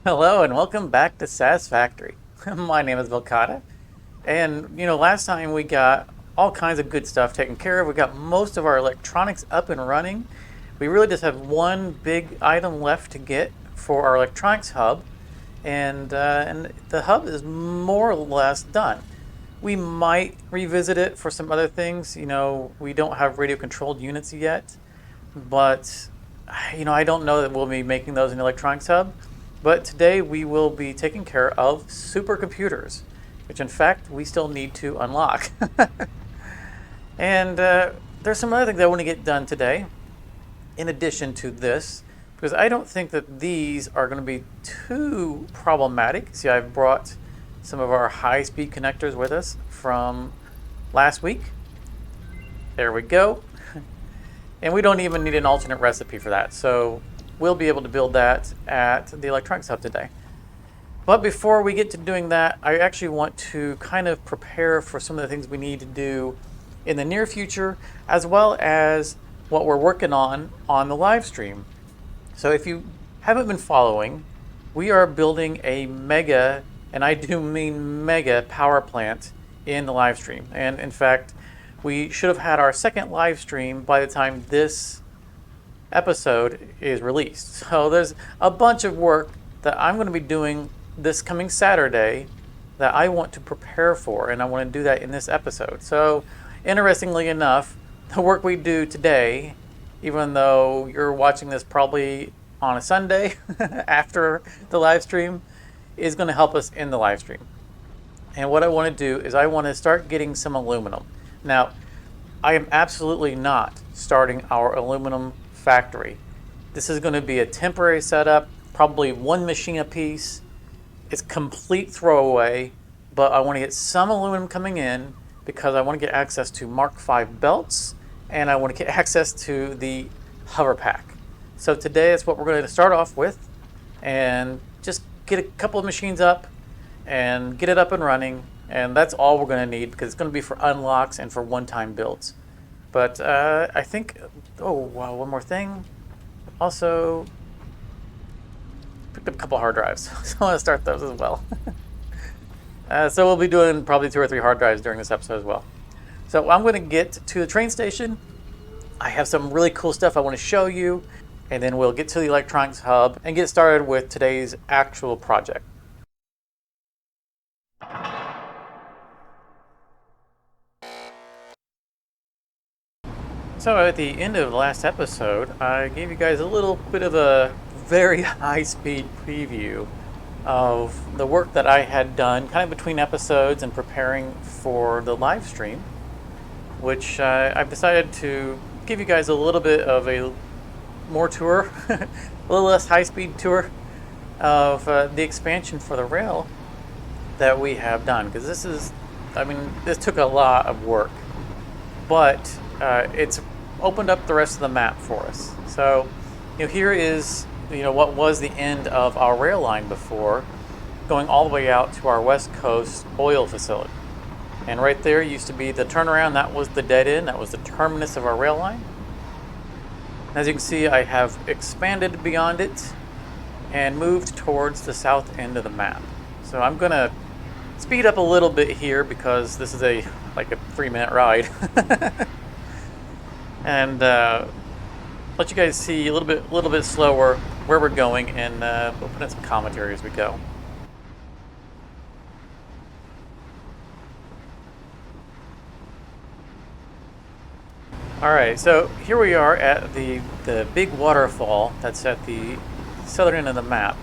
Hello and welcome back to Satisfactory. My name is Vilcata, and last time we got all kinds of good stuff taken care of. We got most of our electronics up and running. We really just have one big item left to get for our electronics hub, and the hub is more or less done. We might revisit it for some other things. We don't have radio controlled units yet, but I don't know that we'll be making those in the electronics hub. But today we will be taking care of supercomputers, which in fact we still need to unlock. And there's some other things I want to get done today, in addition to this, because I don't think that these are going to be too problematic. See, I've brought some of our high-speed connectors with us from last week. There we go. And we don't even need an alternate recipe for that. So we'll be able to build that at the electronics hub today. But before we get to doing that, I actually want to kind of prepare for some of the things we need to do in the near future, as well as what we're working on the live stream. So if you haven't been following, we are building a mega, and I do mean mega, power plant in the live stream. And in fact, we should have had our second live stream by the time this episode is released. So there's a bunch of work that I'm going to be doing this coming Saturday that I want to prepare for, and I want to do that in this episode. So interestingly enough, the work we do today, even though you're watching this probably on a Sunday after the live stream, is going to help us in the live stream. And what I want to do is I want to start getting some aluminum. Now, I am absolutely not starting our aluminum factory. This is going to be a temporary setup, probably one machine a piece. It's complete throwaway, but I want to get some aluminum coming in because I want to get access to Mk5 belts, and I want to get access to the Hover Pack. So today is what we're going to start off with, and just get a couple of machines up and get it up and running. And that's all we're going to need because it's going to be for unlocks and for one-time builds. But I think, oh, wow, one more thing. Also, picked up a couple hard drives, so I want to start those as well. So we'll be doing probably 2 or 3 hard drives during this episode as well. So I'm going to get to the train station. I have some really cool stuff I want to show you, and then we'll get to the electronics hub and get started with today's actual project. So at the end of the last episode, I gave you guys a little bit of a very high-speed preview of the work that I had done kind of between episodes and preparing for the live stream, which I've decided to give you guys a little bit of a more tour, a little less high-speed tour of the expansion for the rail that we have done. Because this took a lot of work, but it's opened up the rest of the map for us. So, here is what was the end of our rail line before, going all the way out to our West Coast oil facility. And right there used to be the turnaround. That was the dead end. That was the terminus of our rail line. As you can see, I have expanded beyond it and moved towards the south end of the map. So I'm going to speed up a little bit here because this is like a 3-minute ride. And let you guys see a little bit slower where we're going, and we'll put in some commentary as we go. All right, so here we are at the big waterfall that's at the southern end of the map.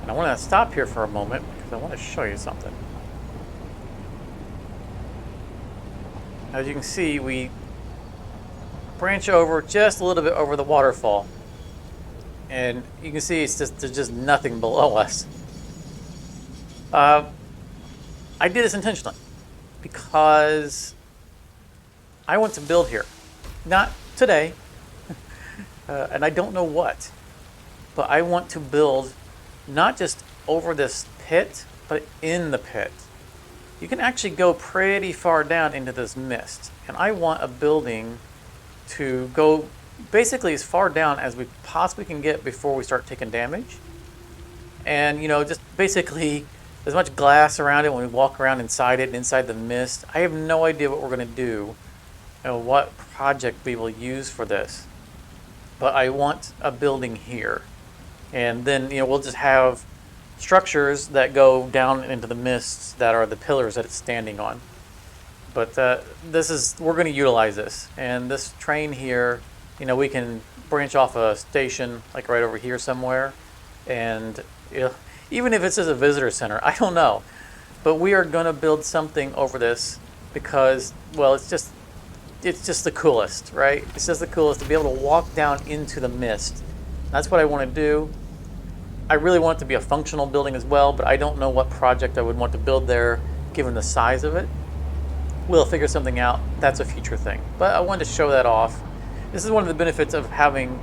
And I want to stop here for a moment because I want to show you something. As you can see, we branch over just a little bit over the waterfall, and you can see there's just nothing below us. I did this intentionally because I want to build here, not today, and I don't know what, but I want to build not just over this pit, but in the pit. You can actually go pretty far down into this mist, and I want a building to go basically as far down as we possibly can get before we start taking damage. And, just basically as much glass around it when we walk around inside it, inside the mist. I have no idea what we're going to do, what project we will use for this. But I want a building here. And then, we'll just have structures that go down into the mists that are the pillars that it's standing on. But we're going to utilize this. And this train here, we can branch off a station like right over here somewhere. And even if it's just a visitor center, I don't know. But we are going to build something over this because, well, it's just the coolest, right? It's just the coolest to be able to walk down into the mist. That's what I want to do. I really want it to be a functional building as well, but I don't know what project I would want to build there given the size of it. We'll figure something out. That's a future thing. But I wanted to show that off. This is one of the benefits of having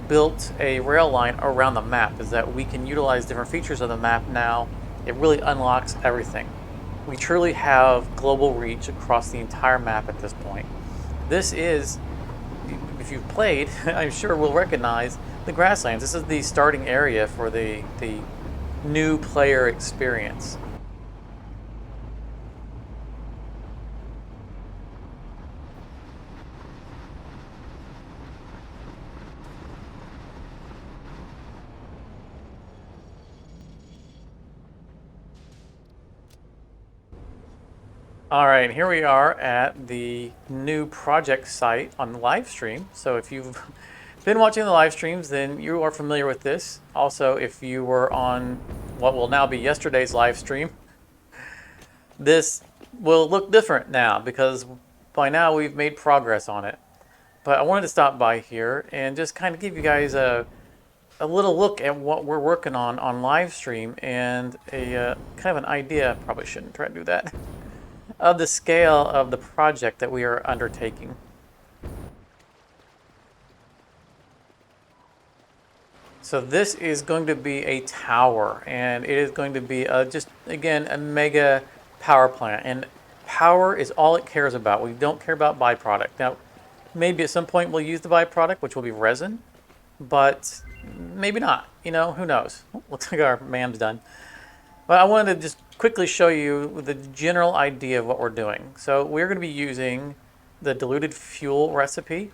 built a rail line around the map, is that we can utilize different features of the map now. It really unlocks everything. We truly have global reach across the entire map at this point. This is, if you've played, I'm sure will recognize the grasslands. This is the starting area for the new player experience. All right, here we are at the new project site on the live stream. So if you've been watching the live streams, then you are familiar with this. Also, if you were on what will now be yesterday's live stream, this will look different now because by now we've made progress on it. But I wanted to stop by here and just kind of give you guys a little look at what we're working on live stream and a kind of an idea. Probably shouldn't try to do that. Of the scale of the project that we are undertaking. So this is going to be a tower, and it is going to be just, again, a mega power plant. And power is all it cares about. We don't care about byproduct. Now, maybe at some point we'll use the byproduct, which will be resin, but maybe not. Who knows? Looks like our mam's done. But I wanted to just quickly show you the general idea of what we're doing. So we're going to be using the diluted fuel recipe,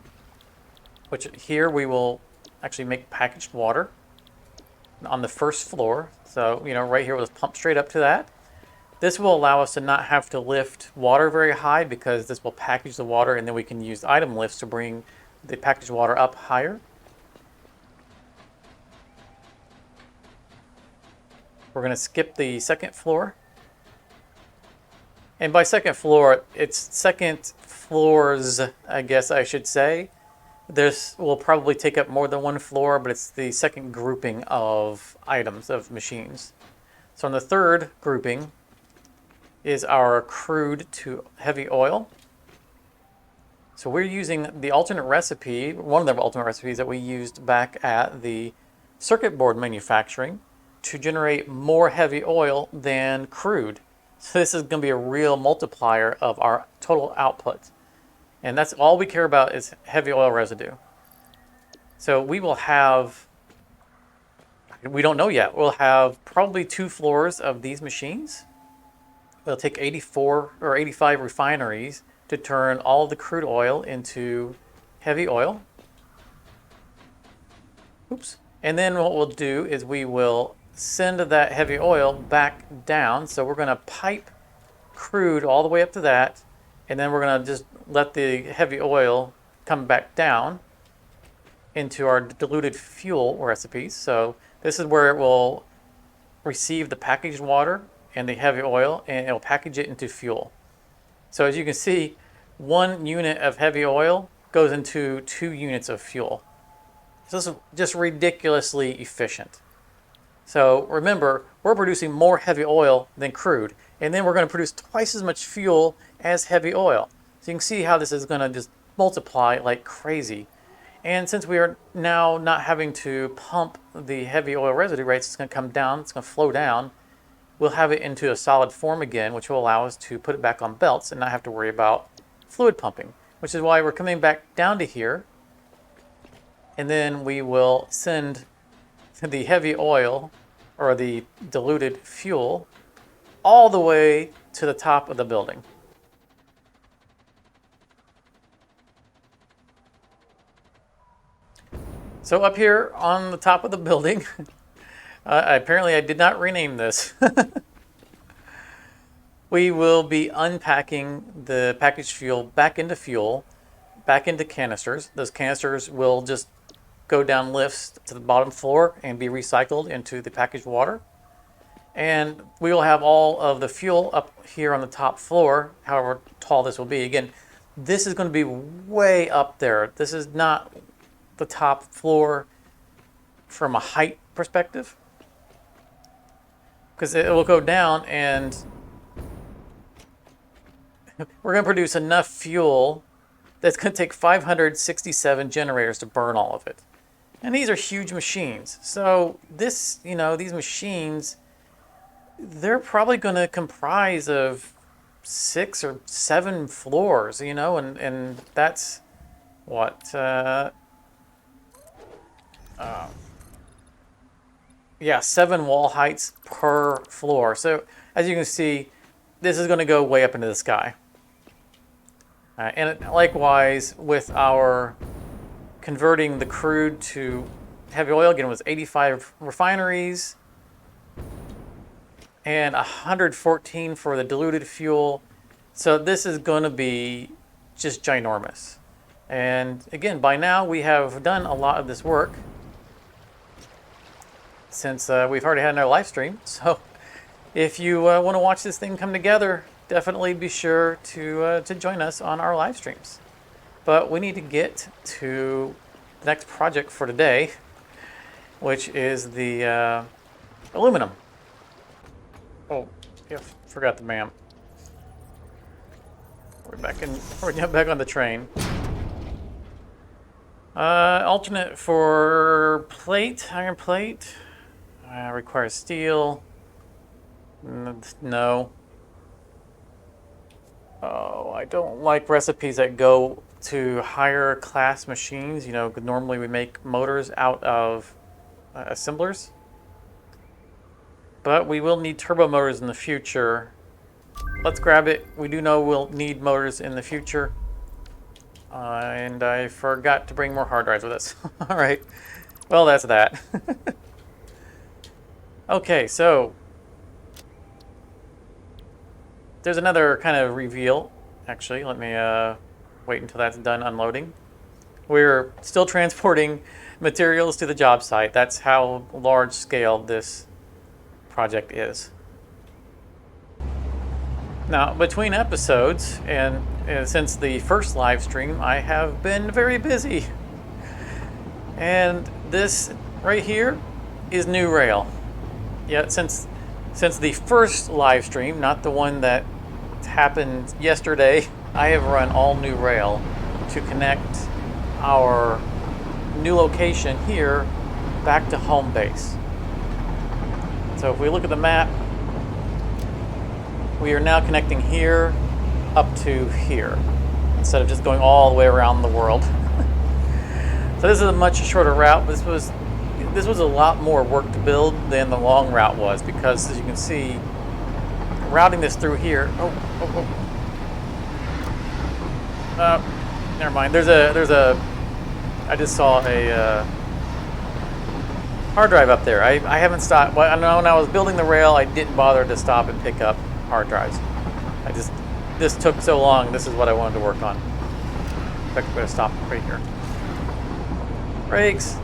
which here we will actually make packaged water on the first floor. So, right here we'll just pump straight up to that. This will allow us to not have to lift water very high because this will package the water, and then we can use item lifts to bring the packaged water up higher. We're going to skip the second floor. And by second floor, it's second floors, I guess I should say. This will probably take up more than one floor, but it's the second grouping of items, of machines. So on the third grouping is our crude to heavy oil. So we're using the alternate recipe, one of the alternate recipes that we used back at the circuit board manufacturing, to generate more heavy oil than crude. So this is going to be a real multiplier of our total output. And that's all we care about is heavy oil residue. So we will have, we don't know yet, we'll have probably 2 floors of these machines. It'll take 84 or 85 refineries to turn all of the crude oil into heavy oil. Oops. And then what we'll do is we will send that heavy oil back down. So we're going to pipe crude all the way up to that, and then we're going to just let the heavy oil come back down into our diluted fuel recipes. So this is where it will receive the packaged water and the heavy oil, and it will package it into fuel. So as you can see, 1 unit of heavy oil goes into 2 units of fuel. So this is just ridiculously efficient. So remember, we're producing more heavy oil than crude, and then we're going to produce twice as much fuel as heavy oil. So you can see how this is going to just multiply like crazy. And since we are now not having to pump the heavy oil residue rates, it's going to come down, it's going to flow down. We'll have it into a solid form again, which will allow us to put it back on belts and not have to worry about fluid pumping, which is why we're coming back down to here. And then we will send the heavy oil or the diluted fuel all the way to the top of the building. So up here on the top of the building, apparently I did not rename this. We will be unpacking the packaged fuel, back into canisters. Those canisters will just go down lifts to the bottom floor and be recycled into the packaged water. And we will have all of the fuel up here on the top floor, however tall this will be. Again, this is going to be way up there. This is not the top floor from a height perspective, because it will go down and we're going to produce enough fuel that's going to take 567 generators to burn all of it. And these are huge machines. So this, these machines, they're probably going to comprise of 6 or 7 floors, and that's what, yeah, 7 wall heights per floor. So as you can see, this is going to go way up into the sky. And likewise, with our converting the crude to heavy oil, again, it was 85 refineries and 114 for the diluted fuel. So this is going to be just ginormous. And again, by now we have done a lot of this work since we've already had another live stream. So if you want to watch this thing come together, definitely be sure to join us on our live streams. But we need to get to the next project for today, which is the aluminum. Oh, yeah, forgot the map. We're back on the train. Alternate for plate, iron plate. Requires steel. No. Oh, I don't like recipes that go to higher class machines. Normally we make motors out of assemblers. But we will need turbo motors in the future. Let's grab it. We do know we'll need motors in the future. And I forgot to bring more hard drives with us. All right. Well, that's that. Okay, so there's another kind of reveal. Actually, let me wait until that's done unloading. We're still transporting materials to the job site. That's how large scale this project is. Now, between episodes, and since the first live stream, I have been very busy. And this right here is new rail. Yeah, since the first live stream, not the one that happened yesterday, I have run all new rail to connect our new location here back to home base. So if we look at the map, we are now connecting here up to here instead of just going all the way around the world. So this is a much shorter route. This was a lot more work to build than the long route was, because as you can see, routing this through here. Never mind. I just saw a hard drive up there. I haven't stopped. Well, when I was building the rail, I didn't bother to stop and pick up hard drives. This took so long. This is what I wanted to work on. In fact, I'm going to stop right here. Brakes.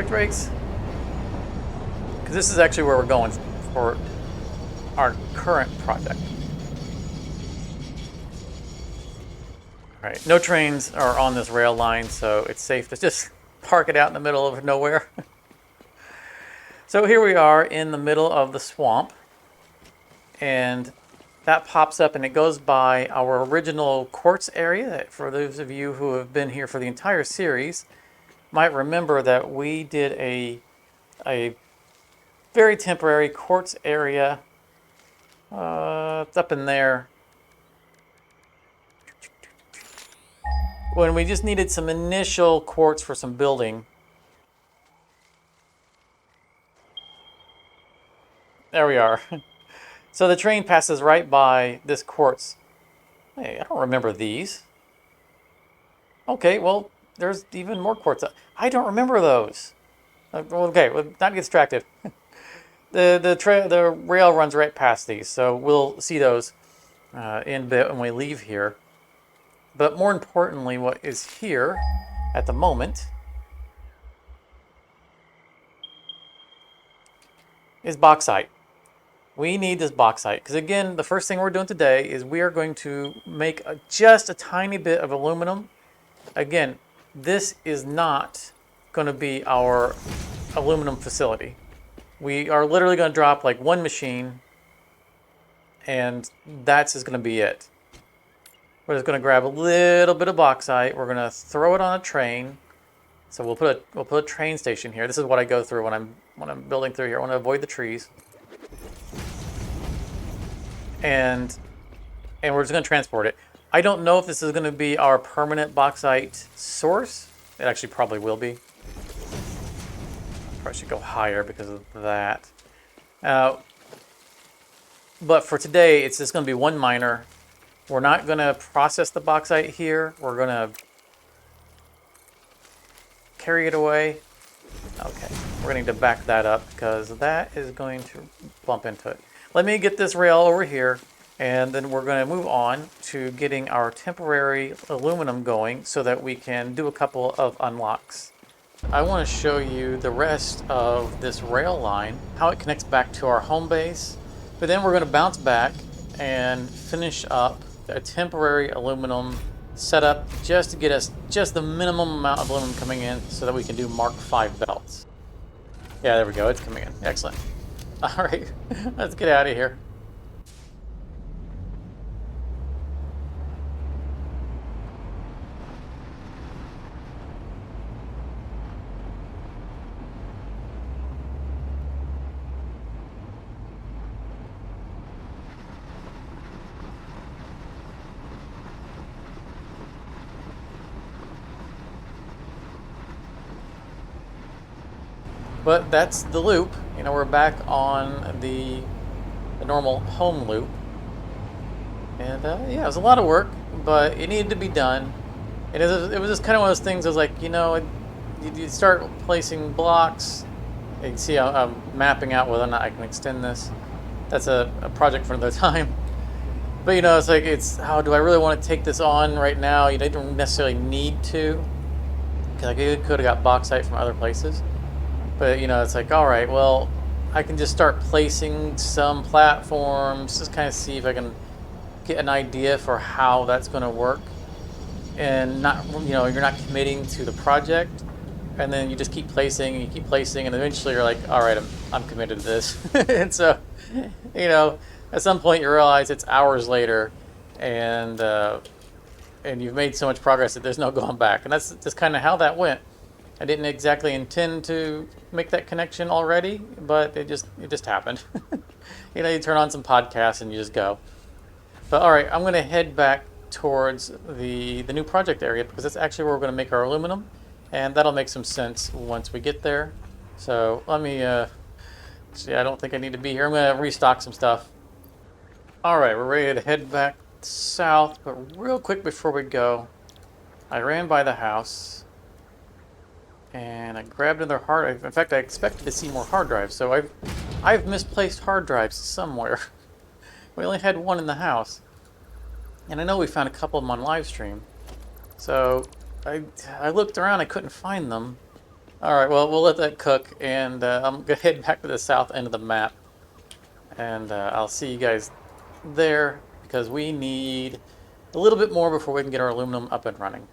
Brakes. Because this is actually where we're going for our current project. All right, no trains are on this rail line, so it's safe to just park it out in the middle of nowhere. So here we are in the middle of the swamp, and that pops up and it goes by our original quartz area. For those of you who have been here for the entire series, might remember that we did a very temporary quartz area. It's up in there. When we just needed some initial quartz for some building. There we are. So the train passes right by this quartz. Hey, I don't remember these. Okay, well, there's even more quartz. I don't remember those. Okay, well, not to get distracted. The rail runs right past these, so we'll see those in a bit when we leave here. But more importantly, what is here at the moment is bauxite. We need this bauxite because, again, the first thing we're doing today is we are going to make just a tiny bit of aluminum. Again, this is not going to be our aluminum facility. We are literally going to drop like one machine, and that's just going to be it. We're just going to grab a little bit of bauxite. We're going to throw it on a train. So we'll put a train station here. This is what I go through when I'm building through here. I want to avoid the trees. And we're just going to transport it. I don't know if this is going to be our permanent bauxite source. It actually probably will be. Probably should go higher because of that. But for today, it's just going to be one miner. We're not going to process the bauxite here. We're going to carry it away. Okay, we're going to need to back that up because that is going to bump into it. Let me get this rail over here, and then we're going to move on to getting our temporary aluminum going so that we can do a couple of unlocks. I want to show you the rest of this rail line, how it connects back to our home base, but then we're going to bounce back and finish up a temporary aluminum setup just to get us just the minimum amount of aluminum coming in so that we can do Mark 5 belts. Yeah, there we go. It's coming in. Excellent. All right, let's get out of here. But that's the loop. You know, we're back on the normal home loop. And yeah, it was a lot of work, but it needed to be done. It was just kind of one of those things. I was like, you know, you start placing blocks. You can see I'm mapping out whether or not I can extend this. That's a project for another time. But you know, it's how do I really want to take this on right now? You don't necessarily need to, because I could have got bauxite from other places. But you know, it's like, all right, well, I can just start placing some platforms, just kind of see if I can get an idea for how that's going to work, and not, you know, you're not committing to the project, and then you just keep placing and you keep placing, and eventually you're like, all right, I'm committed to this. And so, you know, at some point you realize it's hours later, and you've made so much progress that there's no going back, and that's just kind of how that went. I didn't exactly intend to make that connection already, but it just happened. You know, you turn on some podcasts and you just go. But all right, I'm going to head back towards the new project area because that's actually where we're going to make our aluminum, and that'll make some sense once we get there. So let me see. I don't think I need to be here. I'm going to restock some stuff. All right, we're ready to head back south, but real quick before we go, I ran by the house. And I grabbed another hard drive. In fact, I expected to see more hard drives, so I've misplaced hard drives somewhere. We only had one in the house. And I know we found a couple of them on live stream. So I looked around, I couldn't find them. Alright, well, we'll let that cook, and I'm going to head back to the south end of the map. And I'll see you guys there, because we need a little bit more before we can get our aluminum up and running.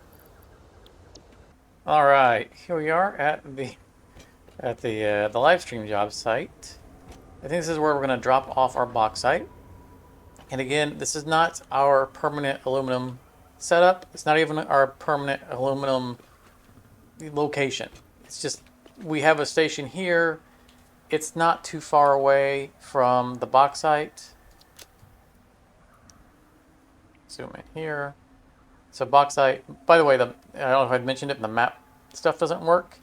All right, here we are at the live stream job site. I think this is where we're going to drop off our bauxite. And again, this is not our permanent aluminum setup. It's not even our permanent aluminum location. It's just we have a station here. It's not too far away from the bauxite. Zoom in here. So bauxite, by the way, I don't know if I'd mentioned it, the map stuff doesn't work.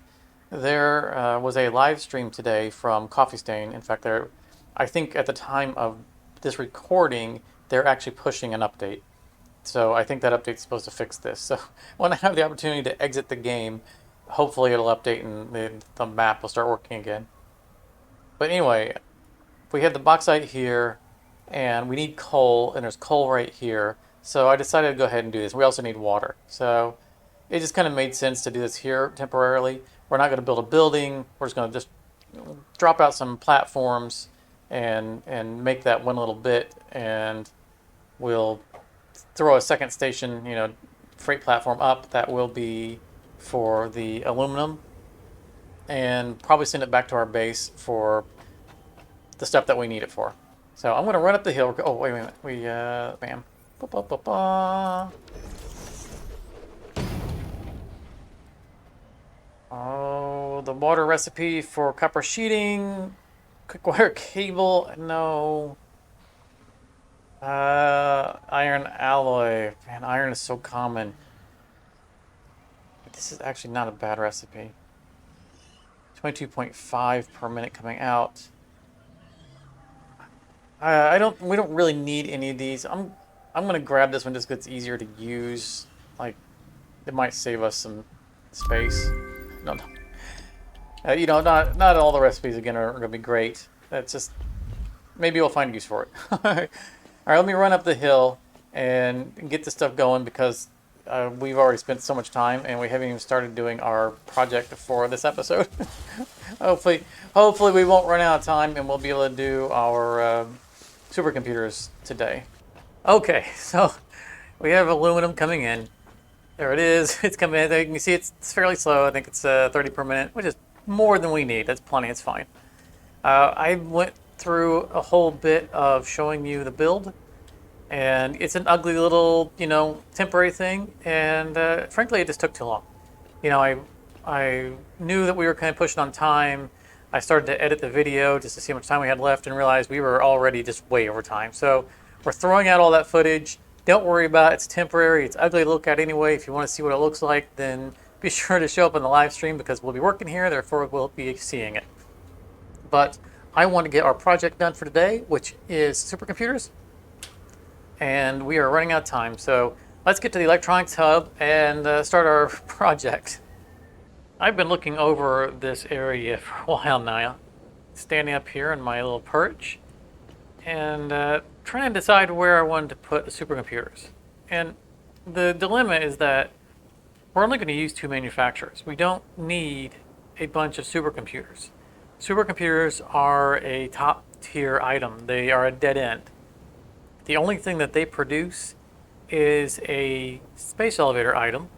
There was a live stream today from Coffee Stain. In fact, I think at the time of this recording, they're actually pushing an update. So I think that update's supposed to fix this. So when I have the opportunity to exit the game, hopefully it'll update and the map will start working again. But anyway, we have the bauxite here, and we need coal, and there's coal right here. So I decided to go ahead and do this. We also need water. So it just kind of made sense to do this here temporarily. We're not going to build a building. We're just going to just drop out some platforms and make that one little bit, and we'll throw a second station, freight platform up that will be for the aluminum, and probably send it back to our base for the stuff that we need it for. So I'm going to run up the hill. Oh, wait a minute. Bam. Ba-ba-ba-ba. Oh, the water recipe for copper sheeting. Quick wire cable. No. Iron alloy. Man, iron is so common. This is actually not a bad recipe. 22.5 per minute coming out. We don't really need any of these. I'm gonna grab this one just because it's easier to use. Like, it might save us some space. No. Not all the recipes again are gonna be great. That's just, maybe we'll find use for it. All right, let me run up the hill and get this stuff going, because we've already spent so much time and we haven't even started doing our project for this episode. hopefully we won't run out of time and we'll be able to do our supercomputers today. Okay, so we have aluminum coming in. There it is. It's coming in. You can see it's fairly slow. I think it's 30 per minute, which is more than we need. That's plenty. It's fine. I went through a whole bit of showing you the build, and it's an ugly little, temporary thing. And frankly, it just took too long. I knew that we were kind of pushing on time. I started to edit the video just to see how much time we had left and realized we were already just way over time. So we're throwing out all that footage. Don't worry about it. It's temporary. It's ugly to look at anyway. If you want to see what it looks like, then be sure to show up on the live stream, because we'll be working here, therefore we'll be seeing it. But I want to get our project done for today, which is supercomputers. And we are running out of time. So let's get to the electronics hub and start our project. I've been looking over this area for a while now, standing up here in my little perch, and trying to decide where I wanted to put the supercomputers. And the dilemma is that we're only going to use 2 manufacturers. We don't need a bunch of supercomputers. Supercomputers are a top tier item. They are a dead end. The only thing that they produce is a space elevator item,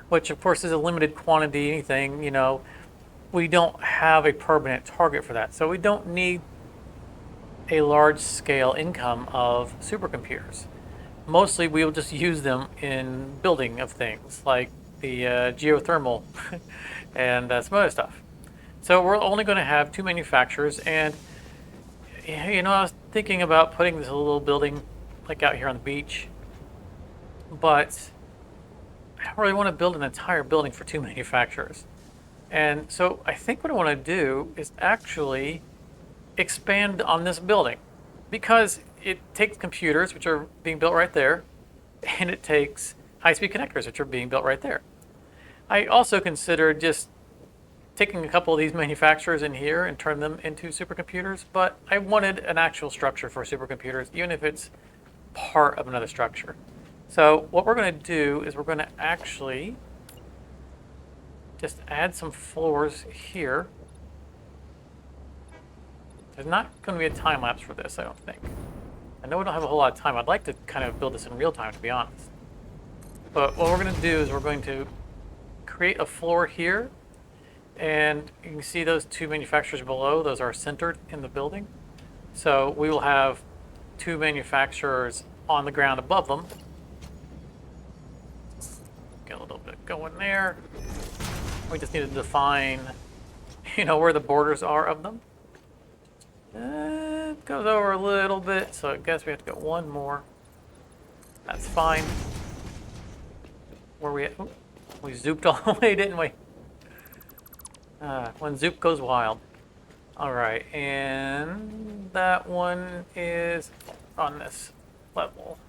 which of course is a limited quantity, anything, we don't have a permanent target for that. So we don't need a large scale income of supercomputers. Mostly we will just use them in building of things like the geothermal and some other stuff. So we're only going to have 2 manufacturers, and I was thinking about putting this little building like out here on the beach, but I don't really want to build an entire building for 2 manufacturers. And so I think what I want to do is actually expand on this building, because it takes computers, which are being built right there, and it takes high-speed connectors, which are being built right there. I also considered just taking a couple of these manufacturers in here and turn them into supercomputers, but I wanted an actual structure for supercomputers, even if it's part of another structure. So what we're going to do is we're going to actually just add some floors here. There's not going to be a time lapse for this, I don't think. I know we don't have a whole lot of time. I'd like to kind of build this in real time, to be honest. But what we're going to do is we're going to create a floor here, and you can see those 2 manufacturers below. Those are centered in the building. So we will have 2 manufacturers on the ground above them. Get a little bit going there. We just need to define, where the borders are of them. It goes over a little bit, so I guess we have to get one more. That's fine. Where we at? Ooh, we zooped all the way, didn't we? When zoop goes wild. All right, and that one is on this level.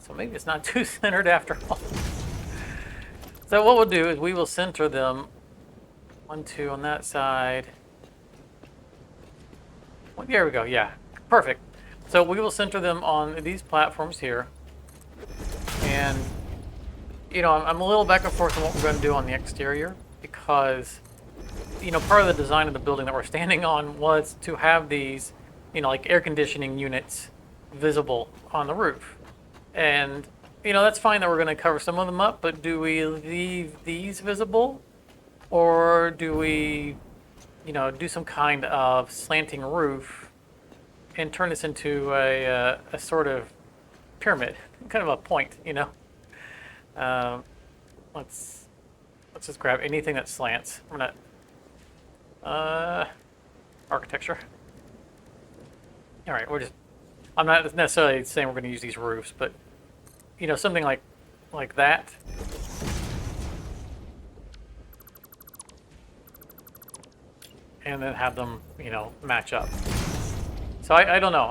So maybe it's not too centered after all. So what we'll do is we will center them 1, 2 on that side. Well, there we go, yeah, perfect. So we will center them on these platforms here. And, you know, I'm a little back and forth on what we're going to do on the exterior because, you know, part of the design of the building that we're standing on was to have these, you know, like air conditioning units visible on the roof. And, you know, that's fine that we're going to cover some of them up, but do we leave these visible? Or do we, you know, do some kind of slanting roof and turn this into a sort of pyramid, kind of a point, you know? Let's just grab anything that slants. I'm gonna, architecture. All right, I'm not necessarily saying we're gonna use these roofs, but, you know, something like that. And then have them, you know, match up. So I don't know.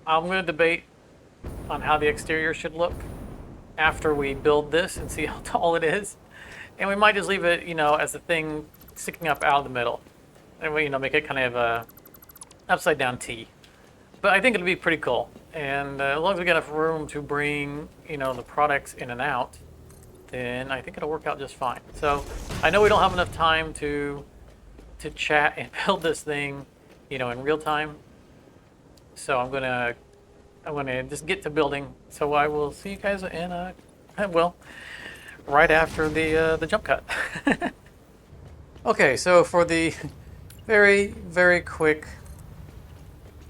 I'm going to debate on how the exterior should look after we build this and see how tall it is. And we might just leave it, you know, as a thing sticking up out of the middle. And we, you know, make it kind of a upside down T. But I think it'll be pretty cool. And as long as we get enough room to bring, you know, the products in and out, then I think it'll work out just fine. So I know we don't have enough time to chat and build this thing, you know, in real time. So I'm gonna just get to building. So I will see you guys in well, right after the jump cut. Okay, so for the very, very quick,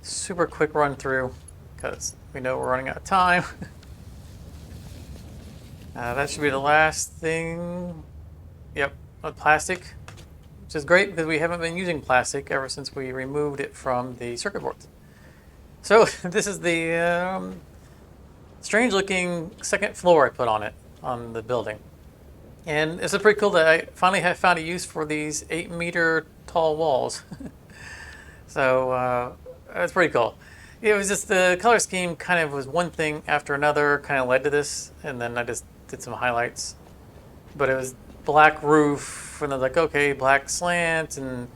super quick run through, because we know we're running out of time. That should be the last thing. Yep, plastic. Which is great because we haven't been using plastic ever since we removed it from the circuit boards. So this is the strange looking second floor I put on it, on the building. And it's pretty cool that I finally have found a use for these 8-meter tall walls. So that's pretty cool. It was just the color scheme kind of was one thing after another kind of led to this. And then I just did some highlights. But it was black roof, and I was like, okay, black slant, and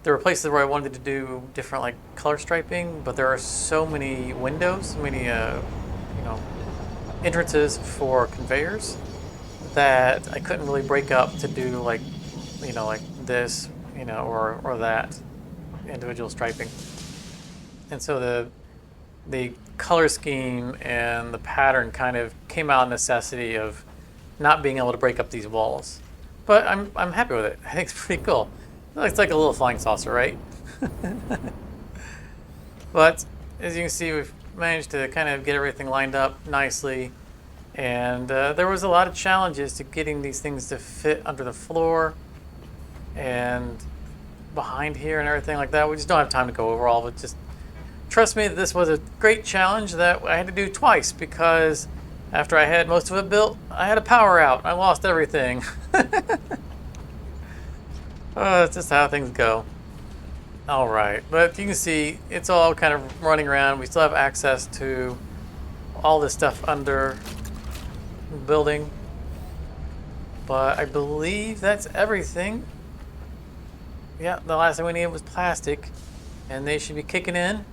there were places where I wanted to do different like color striping, but there are so many windows, so many you know, entrances for conveyors that I couldn't really break up to do like, you know, like this, you know, or that individual striping. And so the color scheme and the pattern kind of came out of necessity of not being able to break up these walls. But I'm happy with it. I think it's pretty cool. It's like a little flying saucer, right? But as you can see, we've managed to kind of get everything lined up nicely. And there was a lot of challenges to getting these things to fit under the floor and behind here and everything like that. We just don't have time to go over all of it. Just trust me that this was a great challenge that I had to do twice because after I had most of it built, I had a power out. I lost everything. That's just how things go. All right, but you can see it's all kind of running around. We still have access to all this stuff under the building. But I believe that's everything. Yeah, the last thing we needed was plastic, and they should be kicking in.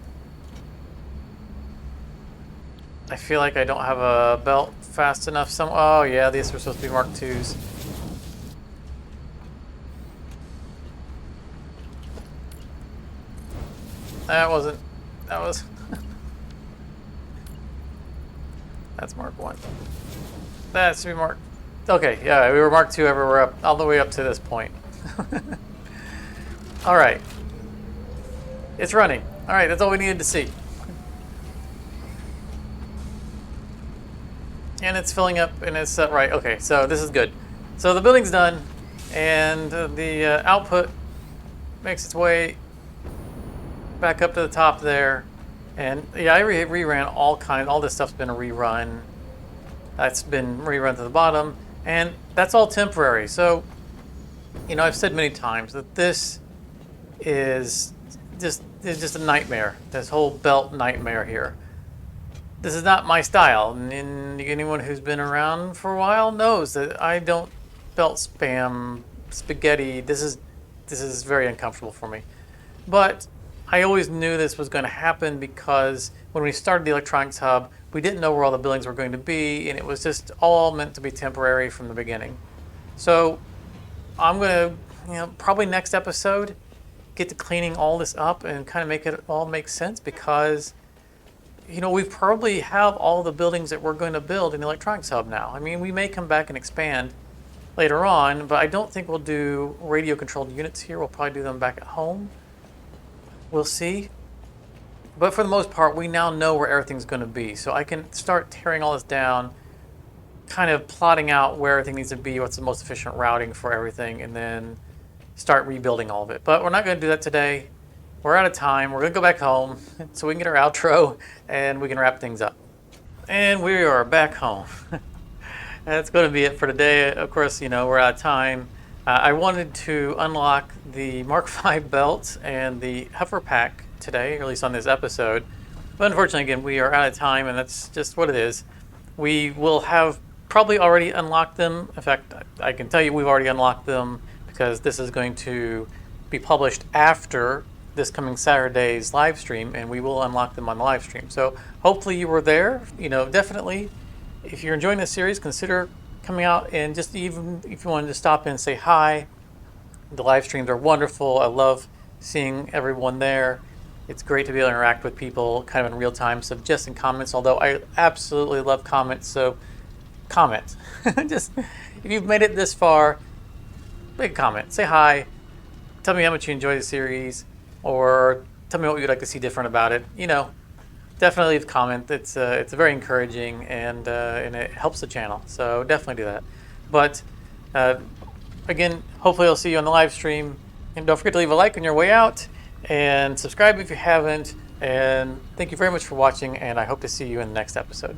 I feel like I don't have a belt fast enough. Oh yeah, these were supposed to be Mark IIs. That was that's Mark 1. That should be Mark. Okay, yeah, we were Mark 2 everywhere up, all the way up to this point. All right. It's running. All right, that's all we needed to see. And it's filling up, and it's right. Okay, so this is good. So the building's done, and the output makes its way back up to the top there. And yeah, I reran all this stuff's been rerun. That's been rerun to the bottom, and that's all temporary. So, you know, I've said many times that this is just a nightmare. This whole belt nightmare here. This is not my style, and anyone who's been around for a while knows that I don't belt spam spaghetti. This is very uncomfortable for me. But I always knew this was going to happen because when we started the electronics hub, we didn't know where all the buildings were going to be, and it was just all meant to be temporary from the beginning. So I'm going to, probably next episode, get to cleaning all this up and kind of make it all make sense, because we probably have all the buildings that we're going to build in the electronics hub now. I mean, we may come back and expand later on, but I don't think we'll do radio controlled units here. We'll probably do them back at home. We'll see. But for the most part, we now know where everything's going to be. So I can start tearing all this down, kind of plotting out where everything needs to be, what's the most efficient routing for everything, and then start rebuilding all of it. But we're not going to do that today. We're out of time. We're going to go back home so we can get our outro and we can wrap things up. And we are back home. That's going to be it for today. Of course, we're out of time. I wanted to unlock the Mk5 belt and the Hover Pack today, or at least on this episode. But unfortunately, again, we are out of time, and that's just what it is. We will have probably already unlocked them. In fact, I can tell you we've already unlocked them, because this is going to be published after this coming Saturday's live stream, and we will unlock them on the live stream. So hopefully you were there. Definitely, if you're enjoying this series, consider coming out, and just even if you wanted to stop in and say hi. The live streams are wonderful. I love seeing everyone there. It's great to be able to interact with people kind of in real time, suggesting comments, although I absolutely love comments, so comment. Just, if you've made it this far, make a comment, say hi, tell me how much you enjoy the series, or tell me what you'd like to see different about it. Definitely leave a comment. It's very encouraging, and it helps the channel. So definitely do that. But again, hopefully I'll see you on the live stream. And don't forget to leave a like on your way out, and subscribe if you haven't. And thank you very much for watching, and I hope to see you in the next episode.